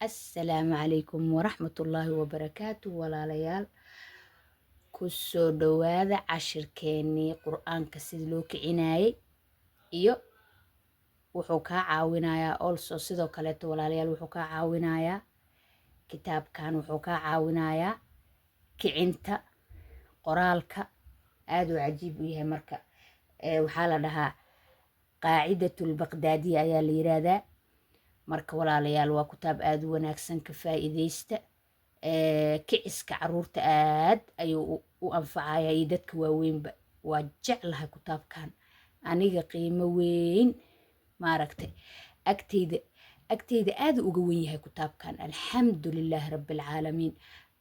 Assalaamu calaykum waraxmatullaahi wabarakaatu walaalayaal ku soo dhowaada cashirkeennii qur-aanka sidii loo kicinayay iyo wuxuu kaa caawinayaa also sidoo kaleeto walaalayaal wuxuu kaa caawinayaa kitaabkan wuxuu kaa caawinayaa kicinta qoraalka aad u cajiib u yahay marka waxaa la dhahaa qaacidatul baqdaadiya ayaa la yiraahdaa marka walaalayaal waa kitaab aad u wanaagsan ka faa'iideysta kiciska caruurta aad ayuu u anfacayaa iyo dadka waaweynba waa jeclahay kitaabkan aniga qiimo weyn maaragtay agteyda aad uga wen yahay kitaabkan alxamdulilaahi rabbilcaalamiin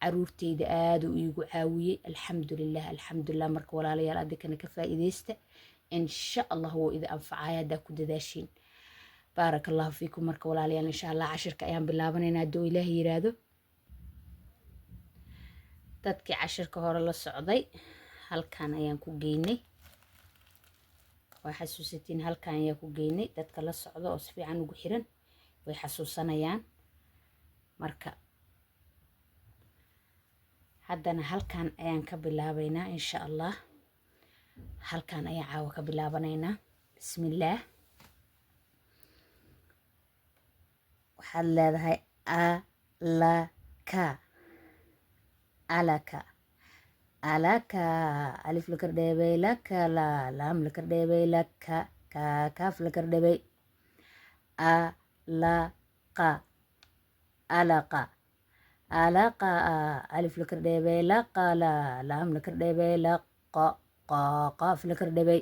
caruurteyda aad uu iigu caawiyey alxamdulilah marka walaalayaal adikana ka faa'iideysta insha allah wuu idin anfacaya haddaa ku dadaashiin بارك الله فيكم مركب ولا إن شاء الله عشر كأيام باللابنين دو إله يرادو تدكي عشر كهور الله السعودي هل كان أيام كوجيني وحسوستين هل كان أيام كوجيني تدك الله السعودي أصفي عنه جحرا ويحسوسنا يان مركب حدنا هل كان أيام كبلابينا إن شاء الله هل كان أيام عاو كبلابنينا بسم الله waxaad leedahay alaka alif la kordheebay laka laam la kordheebay laka kaaf la kordheebay alaqa alif la kordheebay laqa laam la kordheebay laqa qaaf la kordheebay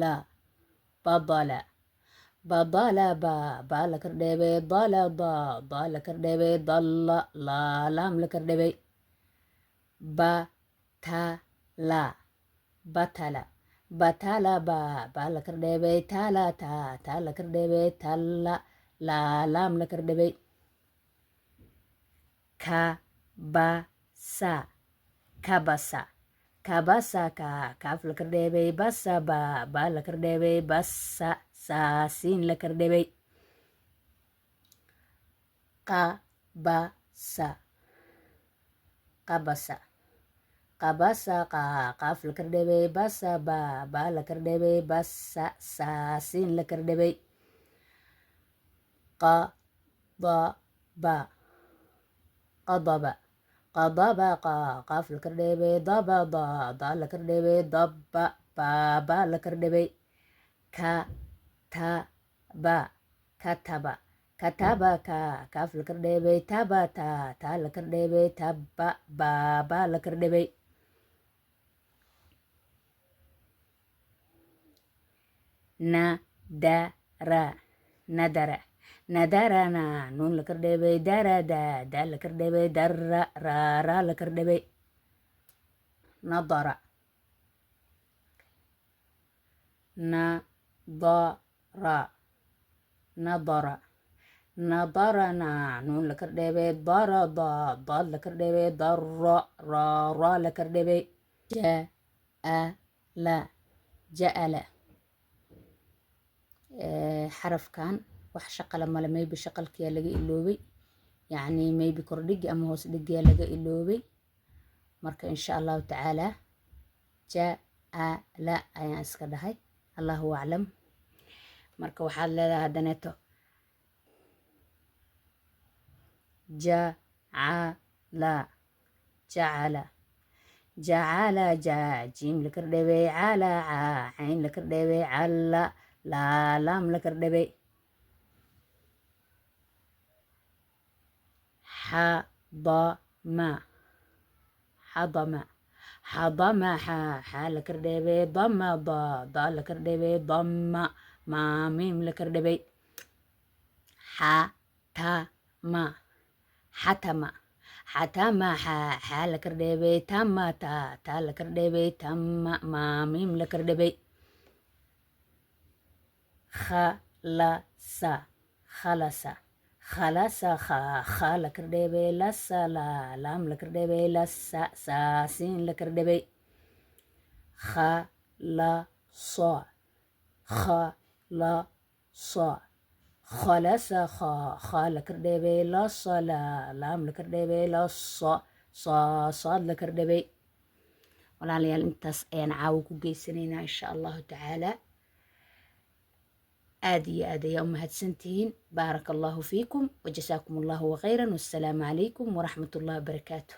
la badala ba la kordheebay dalada la kordheebay dalla laam la kordheebay batala ba la kordheebay tala la kordheebay talla laam la kordheebay kabasa kaaf la kordheebay basa ba la kordheebay basa saasiin la kordheebay qabasa qaaf la kordheebay basa ba la kordheebay basa saasiin la kordheebay qadaba qaaf la kordheebay daba la kordheebay daba ba la kordheebay kataba kaaf la kordheebay taba la kordheebay taba ba la kordheebay nadarana nuun la kordheebay darada la kordheebay dara ra la kordheebay nadarana nuun la kordheebay darada la kordheebay dara ra la kordheebay ja'ala xarafkan wax shaqala male maybe shaqalkiyaa laga iloobay yacni maybe kordhigi ama hoos dhigiyaa laga iloobay marka insha allahu tacaala ja'ala ayaan iska dhahay allahu aclam marka waxaad leedahay haddaneeto jacala jiim la kordheebay cala cayn la kordheebay calla laam la kordheebay xadama xaa la kordheebay dama da la kordheebay dama maamiim la kordheebay xatama xaa la kordheebay tama ta la kordheebay tama maamiim la kordheebay khalasa kha la kordheebay lasa laam la kordheebay lasa saasiin la kordheebay khalasa لا صا خلص خا لكردبي لا صلا لام لكردبي لا صا صاد لكردبي walaalayaal intaas ayaan caawo ku geysanaynaa insha allahu tacaala aad iyo aad ayaa u mahadsantihiin baaraka allahu fiikum wajasaakum allahu khayran wassalaamu calaykum waraxmat ullahi wabarakaatuh